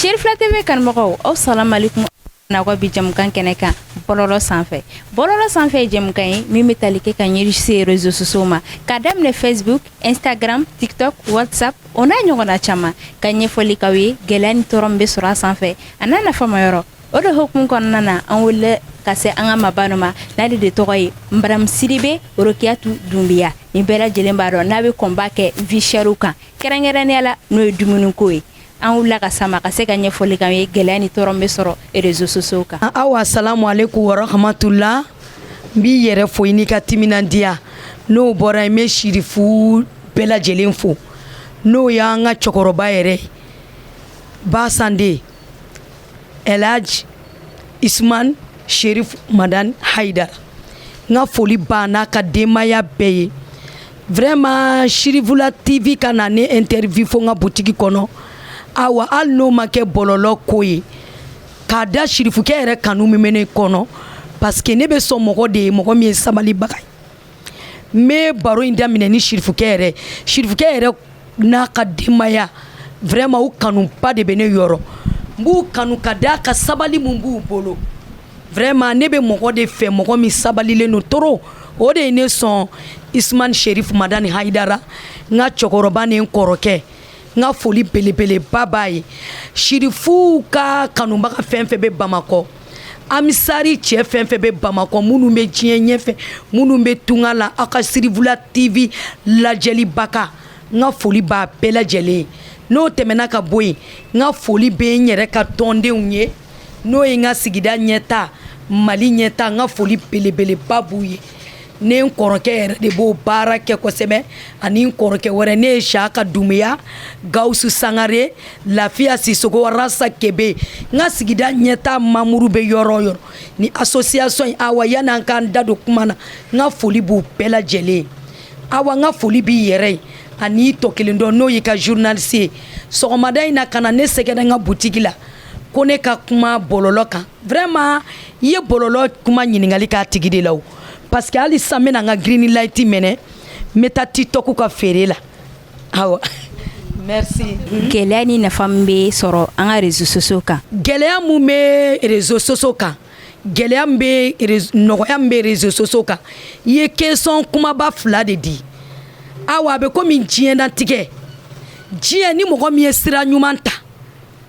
Sherifla TV kanmɔgɔw aw salam alaikum na ko bi jamukan kɛnɛ kan bɔlɔlɔ sanfɛ jamukan ye min bɛ tali kɛ ka ɲɛsin réseaux sociaux ma ka daminɛ Facebook, Instagram, TikTok, WhatsApp o n'a ɲɔgɔnna caman ka ɲɛfɔli k'aw ye gɛlɛya ni tɔɔrɔ min bɛ sɔrɔ a sanfɛ a n'a nafamayɔrɔ o de hukumu kɔnɔna na an wele ka se an ka mabano ma n'ale de tɔgɔ ye Mbaram Sidibe Rokiyatu Dumbiya ni bɛɛ lajɛlen b'a dɔn n'a bɛ kɔnba kɛ vie chère kan kɛrɛnkɛrɛnnenya la n'o ye dumuniko ye an wulila ka sama ka se ka ɲɛfɔli kan ye gɛlɛya ni tɔɔrɔ bɛ sɔrɔ réseaux sociaux kan. Awa salamu alaikum wa rahmatullah bi yɛrɛ fo ni ka timinandiya n'o bɔra yen n bɛ sirifu bɛɛ lajɛlen fo n'o y'an ka cɛkɔrɔba yɛrɛ Basande Elhaj Isman Sherif Madan Haidara n ka foli banna ka denbaya bɛɛ ye vraiment Sherifula TV ka na ne interview fo n ka butigi kɔnɔ awa hali n'o ma kɛ bɔlɔlɔ ko ye k'a da Sherifukɛ yɛrɛ kanu min bɛ ne kɔnɔ parce que ne bɛ sɔn mɔgɔ de ye mɔgɔ min ye sabalibaga ye n bɛ baro in daminɛ ni Sherifukɛ yɛrɛ n'a ka denbaya vraiment u kanuba de bɛ ne yɔrɔ n b'u kanu ka d'a ka sabali min b'u bolo vraiment ne bɛ mɔgɔ de fɛ mɔgɔ min sabalilen don trop o de ye ne sɔn Isman Sherif Madani Haidara n ka cɛkɔrɔba ni n kɔrɔkɛ n ka foli belebeleba b'a ye Sherifu ka kanubaga fɛn fɛn bɛ Bamakɔ amisari cɛ fɛn fɛn bɛ Bamakɔ minnu bɛ diɲɛ ɲɛfɛ minnu bɛ tunga la aw ka Sherifula TV lajɛlibaga n ka foli b'a bɛɛ lajɛlen ye n'o tɛmɛna ka bɔ yen n ka foli bɛ n yɛrɛ ka tɔndenw ye n'o ye n ka sigida ɲɛta Mali ɲɛta n ka foli belebeleba b'u ye ne n kɔrɔkɛ yɛrɛ de b'o baara kɛ kosɛbɛ ani n kɔrɔkɛ wɛrɛ ne ye Saka Dumbuya Gawusu Sangare Lafiya Sisoko Rasa Kebe n ka sigida ɲɛta mamuru bɛ yɔrɔ o yɔrɔ ni association in awa yan'an k'an da don kuma na n ka foli b'u bɛɛ lajɛlen ye awa n ka foli b'i yɛrɛ ye ani tɔ kelen dɔ n'o y'i ka journaliste ye sɔgɔmada in na ka na ne sɛgɛrɛ n ka butigi la ko ne ka kuma bɔlɔlɔ kan vraiment i ye bɔlɔlɔ kuma ɲininkali k'a tigi de la o parce que hali sisan n bɛna n ka green light minɛ n bɛ taa TikTok ka feere la awa merci. Gɛlɛya ni nafa min bɛ sɔrɔ an ka réseaux sociaux kan. Gɛlɛya mun bɛ réseaux sociaux kan gɛlɛya min bɛ nɔgɔya min bɛ réseaux sociaux kan i ye question kumaba fila de di awa a bɛ komi diɲɛlatigɛ diɲɛ ni mɔgɔ min ye sira ɲuman ta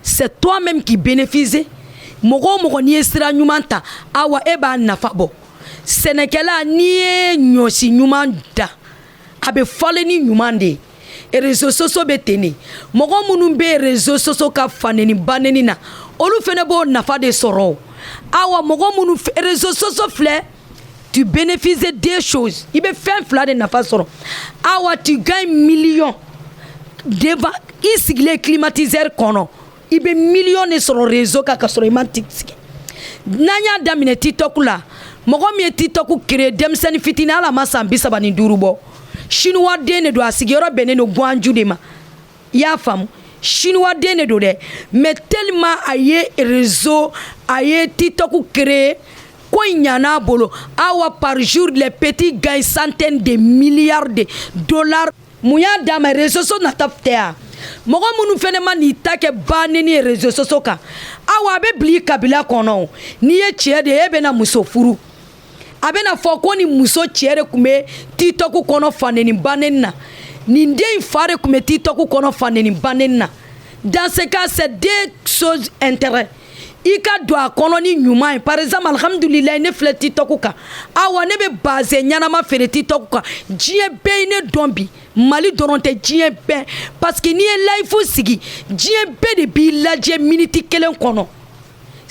c'est toi-même qui bénéficie mɔgɔ o mɔgɔ n'i ye sira ɲuman ta awa e b'a nafa bɔ sɛnɛkɛla n'i ye ɲɔsi ɲuman da a bɛ falen ni ɲuman de ye réseaux sociaux bɛ ten de mɔgɔ minnu bɛ réseaux sociaux ka faneni baneni na olu fana b'o nafa de sɔrɔ awa mɔgɔ minnu réseaux sociaux filɛ tu bénéficies des choses i bɛ fɛn fila de nafa sɔrɔ awa tu gagnes million devant i sigilen climatiseur kɔnɔ i bɛ million de sɔrɔ réseau kan ka sɔrɔ i ma sigi n'an y'a daminɛ TikTok la mɔgɔ min ye TikTok créé denmisɛnnin fitinin hali a ma san 35 bɔ chinois den de don a sigiyɔrɔ bɛnnen don Guanju de ma i y'a faamu chinois den de don dɛ mais tellement a ye réseau a ye TikTok créé ko in ɲan'a bolo awa par jour les petits gagnent centaines de milliards de dollars mun y'a d'a ma réseaux sociaux nata tɛ yan mɔgɔ minnu fɛnɛ ma n'i ta kɛ banni ye réseaux sociaux kan awa a bɛ bila i kabila kɔnɔ n'i ye cɛ de ye e bɛna muso furu a bɛna fɔ ko ni muso cɛ de tun bɛ TikTok kɔnɔ faneni baneni na nin den in fa de tun bɛ TikTok kɔnɔ faneni baneni na dans ce cas c'est deux choses intérêt i ka don a kɔnɔ ni ɲuman ye par exemple alhamdulilayi ne filɛ TikTok kan awa ne bɛ base ɲanama feere TikTok kan diɲɛ bɛɛ ye ne dɔn bi Mali dɔrɔn tɛ diɲɛ bɛɛ parce que n'i ye live sigi diɲɛ bɛɛ de b'i lajɛ minute kelen kɔnɔ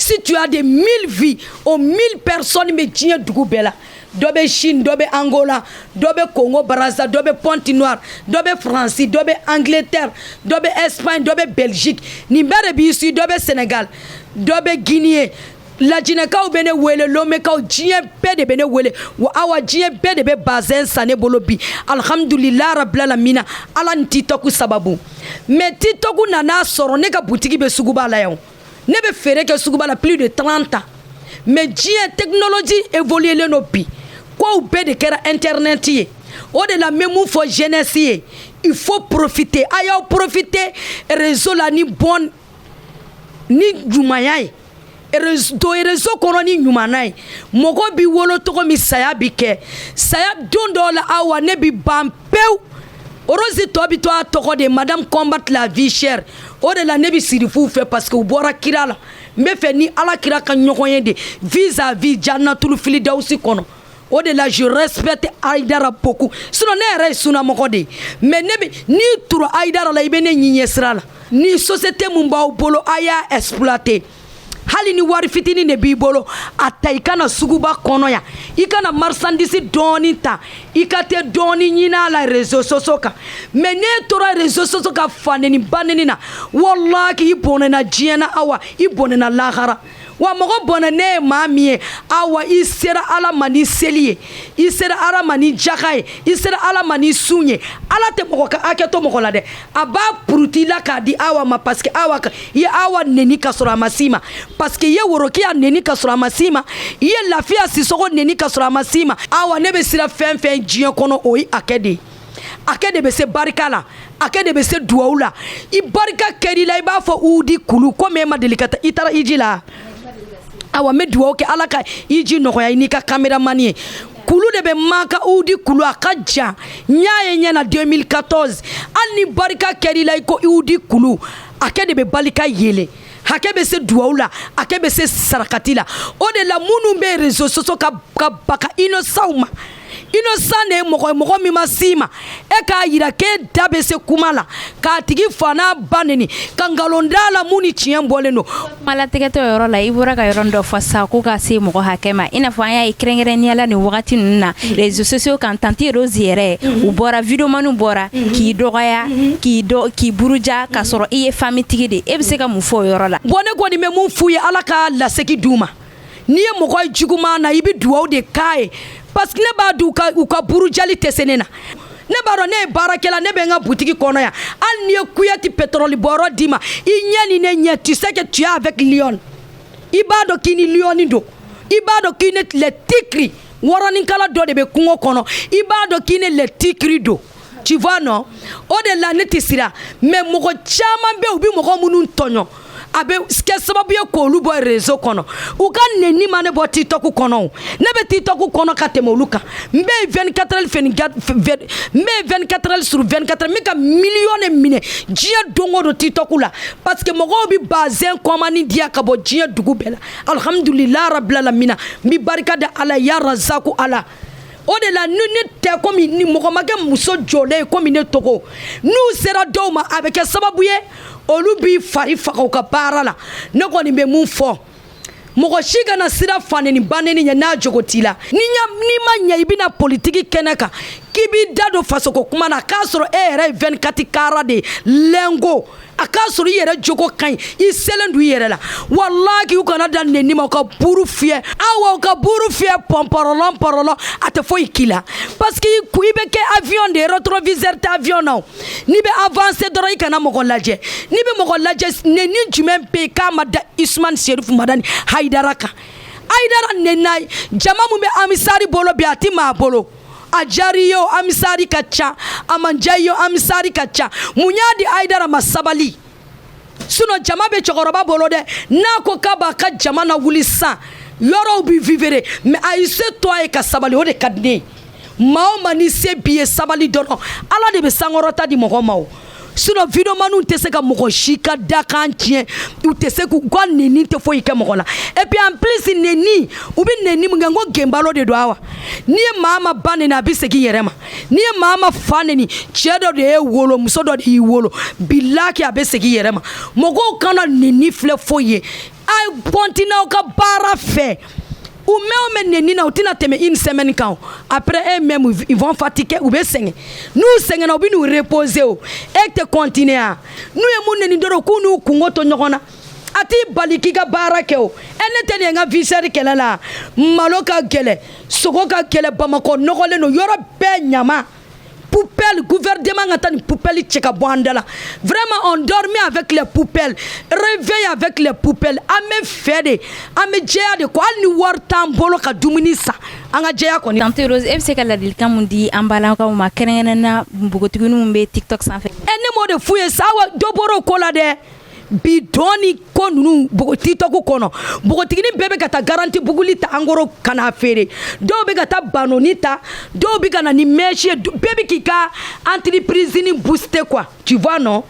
si tu as des 1000 vies o 1000 personnes bɛ diɲɛ dugu bɛɛ la dɔ bɛ Chine dɔ bɛ Angola dɔ bɛ Congo Brazza dɔ bɛ Pointe Noire dɔ bɛ France dɔ bɛ Angleterre dɔ bɛ Espagne dɔ bɛ Belgique nin bɛɛ de b'i suit dɔ bɛ Sénégal dɔ bɛ Guinée lajinɛkaw bɛ ne wele lomɛkaw diɲɛ bɛɛ de bɛ ne wele wa awa diɲɛ bɛɛ de bɛ bazɛn san ne bolo bi alhamdulilahi rabbil alamina ala ni TikTok sababu mais TikTok nana sɔrɔ ne ka butigi bɛ suguba la yan ne bɛ feere kɛ suguba la plus de 30 ans mais diɲɛ technologie évolué len don bi kow bɛɛ de kɛra internet ye o de la n bɛ mun fɔ jeunesse ye il faut profiter a y'aw profiter réseau la ni bonne ni ɲumanya ye réseau kɔnɔ ni ɲumana ye mɔgɔ bi wolo togo min saya bi kɛ saya don dɔ la awa ne bi ban pewu Rose tɔ bi to a tɔgɔ de madame combat la vie chère o de la ne bi sirifu fɛ parce que u bɔra kira la n bɛ fɛ ni ala kira ka ɲɔgɔn ye de vis-à-vis jannatul filidausi kɔnɔ o de la je respecte Aïdara beaucoup sinon ne yɛrɛ ye sunamɔgɔ de ye mais ne bi ni tura Aïdara la i bɛ ne ɲi ɲɛ sira la ni société mun b'aw bolo a y'a exploiter hali ni wari fitini ne b'i bolo a ta i kana suguba kɔnɔ yan i kana marchandise dɔɔni ta i ka tɛ dɔɔni ɲini a la réseau sociaux kan mais ne tora réseau sociaux kan faneni baneni na wallahi i bɔnɛna diɲɛ na awa i bɔnɛna lahara wa mɔgɔ bɔnɛ ne ye maa min ye awa i sera ala ma ni seli ye i sera ala ma ni jaka ye i sera ala ma ni sun ye ala tɛ mɔgɔ ka hakɛ to mɔgɔ la dɛ a b'a puruti la k'a di awa ma parce que awa i ye awa neni ka sɔrɔ a ma s'i ma parce que i ye worokiya neni ka sɔrɔ a ma s'i ma i ye lafiya sisogo neni ka sɔrɔ a ma s'i ma awa ne bɛ sira fɛn fɛn diɲɛ kɔnɔ o ye hakɛ de ye hakɛ de bɛ se barika la hakɛ de bɛ se duwawu la i barika kɛr'i la i b'a fɔ udi kulu komi e ma deli ka taa i taara iji la awa me duwawu kɛ ala ka iji nɔgɔya i n'i ka caméraman ye kulu de bɛ maka udi kulu a ka jan n y'a ye ɲɛna 2014 hali ni barika kɛr'i la i ko udi kulu hakɛ de bɛ bali ka yele hakɛ bɛ se duwawu la hakɛ bɛ se sarakati la o de la minnu bɛ réseau sociaux ka baka innocent ma innocent de ye mɔgɔ min ma s'i ma e k'a yira k'e da bɛ se kuma la k'a tigi fa n'a ba neni ka nkalon d'a la mun ni tiɲɛ bɔlen don. Kumalatigɛtɔ yɔrɔ la i bɔra ka yɔrɔ dɔ fɔ sa ko ka se mɔgɔ hakɛ ma i n'a fɔ an y'a ye kɛrɛnkɛrɛnnenya la nin wagati ninnu na réseaux sociaux kan Tante Rose yɛrɛ u bɔra videomaniw bɔra k'i dɔgɔya k'i buruja k'a sɔrɔ i ye famille tigi de e bɛ se ka mun fɔ o yɔrɔ la. Bon ne kɔni bɛ mun f'u ye ala ka lasegi d'u ma n'i ye mɔgɔ ye juguman na i bɛ duwawu de k'a ye parce que ne b'a dɔn u ka burujali tɛ se ne na ne b'a dɔn ne ye baarakɛla ne bɛ n ka butigi kɔnɔ yan hali n'i ye kuyati pétrole bɔrɔ d'i ma i ɲɛ ni ne ɲɛ tu sais que tu es avec lion i b'a dɔn k'i ni lion don i b'a dɔn k'i ni le tigre wɔrɔninkala dɔ de bɛ kungo kɔnɔ i b'a dɔn k'i ni le tigre don tu vois non o de la ne tɛ sira mais mɔgɔ caman bɛ yen u bɛ mɔgɔ minnu tɔɲɔ a bɛ kɛ sababu ye k'olu bɔ réseau kɔnɔ u ka neni ma ne bɔ TikTok kɔnɔ ne bɛ TikTok kɔnɔ ka tɛmɛ olu kan n bɛ 24 heures sur 24 n bɛ ka miliyɔn minɛ diɲɛ don o don TikTok la parce que mɔgɔw bɛ bazɛn kɔmani diya ka bɔ diɲɛ dugu bɛɛ la alhamdulilahi rabbil alamina n bɛ barika da ala ya razaku ala o de la ne tɛ komi ni mɔgɔ ma kɛ muso jɔlen ye komi ne togo n'u sera dɔw ma a bɛ kɛ sababu ye olu b'i fari faga u ka baara la ne kɔni bɛ mun fɔ mɔgɔ si kana sira faneni baneni ɲɛ n'a jogo t'i la n'i ma ɲɛ i bɛna politiki kɛnɛ kan k'i b'i da don fasoko kuma na k'a sɔrɔ e yɛrɛ ye 24 kara de ye lɛngo a k'a sɔrɔ i yɛrɛ jogo ka ɲi i selen don i yɛrɛ la walahi u kana da neni ma u ka buru fiyɛ awa u ka buru fiyɛ pɔnpɔrɔlɔ a tɛ foyi k'i la parce que i bɛ kɛ avion de ye rétroviseur tɛ avion na o n'i bɛ avancer dɔrɔn i kana mɔgɔ lajɛ n'i bɛ mɔgɔ lajɛ neni jumɛn bɛ yen k'a ma da Usman Sherifu Madani Haidara kan Haidara nenna jama mun bɛ amisari bolo bi a ti maa bolo a jari ye o amisari ka ca a man ja ye o amisari ka ca mun y'a di Haidara ma sabali sinon jama bɛ cɛkɔrɔba bolo dɛ n'a ko k'a b'a ka jama na wuli sisan yɔrɔw bi vivre mais a y'i se to a ye ka sabali o de ka di ne ye maa o maa ni se b'i ye sabali dɔrɔn ala de bɛ sankɔrɔta di mɔgɔ ma o sinon videomaniw tɛ se ka mɔgɔ si ka dakan tiɲɛ u tɛ se k'u ka neni tɛ foyi kɛ mɔgɔ la et puis en plus neni u bɛ neni min kɛ n ko gɛnbalo de don wa n'i ye maa ma ba neni a bɛ segin i yɛrɛ ma n'i ye maa ma fa neni cɛ dɔ de ye wolo muso dɔ de y'i wolo bilaki a bɛ segin i yɛrɛ ma mɔgɔw kana neni filɛ foyi ye a kɔntine aw ka baara fɛ u mɛn neni na u tɛna tɛmɛ une semaine kan après eux-mêmes ils vont fatiguer u bɛ sɛgɛn n'u sɛgɛnna u bɛ n'u reposer o e tɛ continuer a n'u ye mun neni dɔrɔn k'u n'u kungo to ɲɔgɔn na a t'i bali k'i ka baara kɛ o ne tɛ nin ye n ka vie chère kɛlɛ la malo ka gɛlɛ sogo ka gɛlɛ Bamakɔ nɔgɔlen don yɔrɔ bɛɛ ɲama poubelle gouvernement ka taa nin poubelle cɛ ka bɔ an da la vraiment on dormait avec les poubelles réveille avec les poubelles an bɛ fɛ de an bɛ jɛya de ko hali ni wari t'an bolo ka dumuni san an ka jɛya kɔni. Tante Rose e bɛ se ka ladilikan mun di an balakaw ma kɛrɛnkɛrɛnnenya npogotigininw bɛ TikTok sanfɛ. ne m'o de f'u ye sa wa dɔ bɔra o ko la dɛ bi doni ko nunu TikTok kono bogotigini bebe kata garanti buguli ta angoro kana fere do be kata banoni ta do be kana ni meshe bebe kika entreprise ni booster quoi tu vois non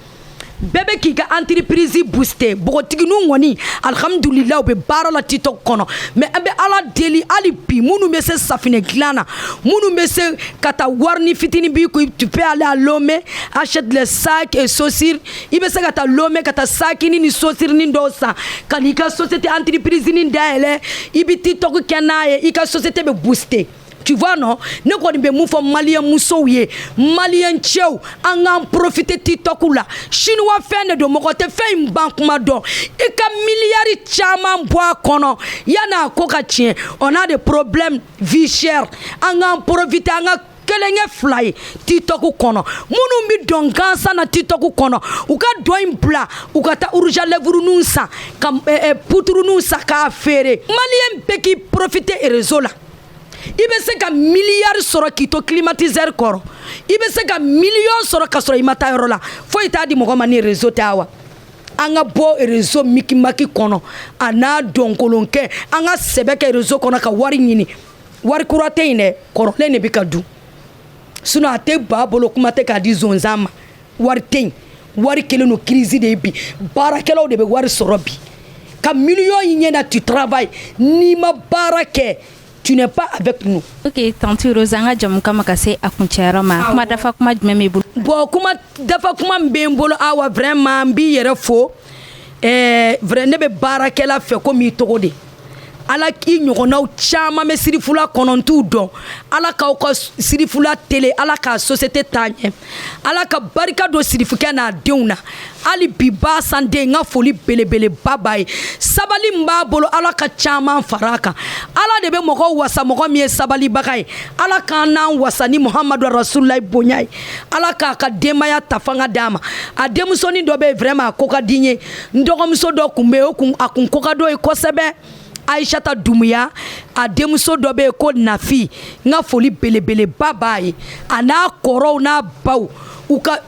bébé qui ka entreprise booster bogotigi nu ngoni alhamdulillah o be bara la TikTok kono mais abe ala deli ali pi munu be se safine glana munu be se kata warni fitini bi ko tu peux aller à Lomé achète les sacs et saucir ibe se kata Lomé kata sakini ni saucir ni ndosa kanika société entreprise ni ndaele ibi TikTok kenaye ika société be booster. Tu vois non ne ko be mu fo malien musouye malien tchew an profiter TikTok la chinois fene do mokote fe mbankuma do e ka milliards chama bois kono yana ko ka tien on a des problèmes vie chère an profiter an kelenge fly TikTok kono munu mi don gansa na TikTok kono uka doin bla uka ta urja levuru nunsa kam puturu nunsa ka fere malien peki profiter réseau la ibe se ka milliards soro kito climatiseur koro ibe se ka millions soro kasoro imata yoro la fo ita di mogo mani réseau tawa anga bo réseau miki maki kono ana donkolonke anga sebeke réseau kono ka wari nyini wari kurate ine koro le ne bika du suno ate ba bolo kuma te ka di zonzama wari ten wari kele no crise de bi barakelo de be wari soro bi ka millions yina tu travail ni ma barake tu n'es pas avec nous. Ok, tante Rosanga jamuka makase akunchera ma. Kuma dafa kuma jmeme bulu. Bon, kuma dafa kuma mbembolo awa vraiment mbi yere fo. Vrai ne be barakela fe ko mi togode. Ala ki nyogonaw chama me sirifula konontu don. Ala ka ko sirifula télé, ala ka société tanye. Ala ka barika do sirifuke na deuna. Ali biba sande nga foli belebele babaye sabali mba bolo ala ka chama faraka ala de be moko wasa moko mi sabali bakay ala ka nan wasa ni Muhammadu Rasulullah bonyay ala ka demaya tafanga dama ademusoni do be vraiment koka dinye ndogomso do kumbe okun akun koka do e kosebe Aïchata Doumbouya a demuso dobe ko nafi nga foli belebele babaye ana koro na baw uka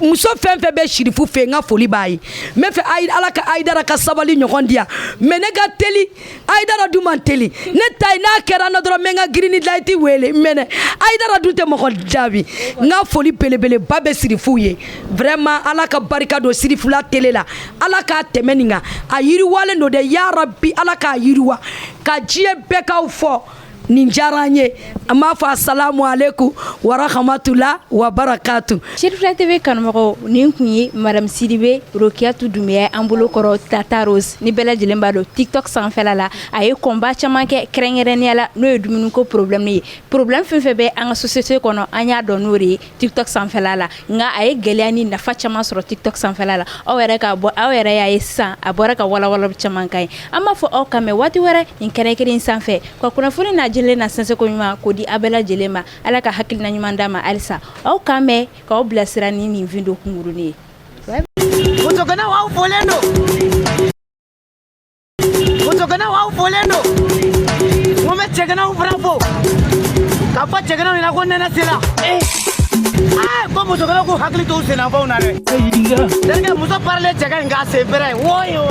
muso fɛn fɛn bɛ shirifu fɛ n ka foli b'a ye n bɛ fɛ ala ka Aïdara ka sabali ɲɔgɔn di yan mais ne ka teli Aïdara dun man teli ne ta ye n'a kɛra n na dɔrɔn n bɛ n ka girini layiti wele mais Aïdara dun tɛ mɔgɔ jaabi n ka foli belebeleba bɛ sirifuw ye vraiment ala ka barika don sirifula tele la ala k'a tɛmɛ nin kan a yiriwalen don dɛ ya rabi ala k'a yiriwa ka diɲɛ bɛɛ k'aw fɔ nin diyara n ye an b'a fɔ assalamu alaikum wa rahmatulah wa barakatu. Chérifula TV kanumɔgɔw nin kun ye madame Sidibe Rokiatou Doumbouya an bolo kɔrɔ Tata Rose ni bɛɛ lajɛlen b'a dɔn TikTok sanfɛla la a ye combat caman kɛ kɛrɛnkɛrɛnnenya la n'o ye dumuniko problème ye problème fɛn fɛn bɛ an ka société kɔnɔ an y'a dɔn n'o de ye TikTok sanfɛla la nka a ye gɛlɛya ni nafa caman sɔrɔ TikTok sanfɛla la aw yɛrɛ y'a ye sisan a bɔra ka walawala caman kan ye an b'a fɔ aw kan mɛn waati wɛrɛ nin kɛnɛ kelen sanfɛ ka kunnafoni n'a jɛlen na sɛnsɛko ɲuman k'o di a bɛɛ lajɛlen ma ala ka hakilina ɲuman d'a ma halisa aw kan mɛn k'aw bilasira ni nin video kunkurunin ye. Musokana wa folen do. Musokana wa folen do. Ngome chekana u bravo. Kapa chekana ina ko nena sila. Ko musokana ko hakli to sena fa una re. Derga muso parle chekana nga se pere. Woyo.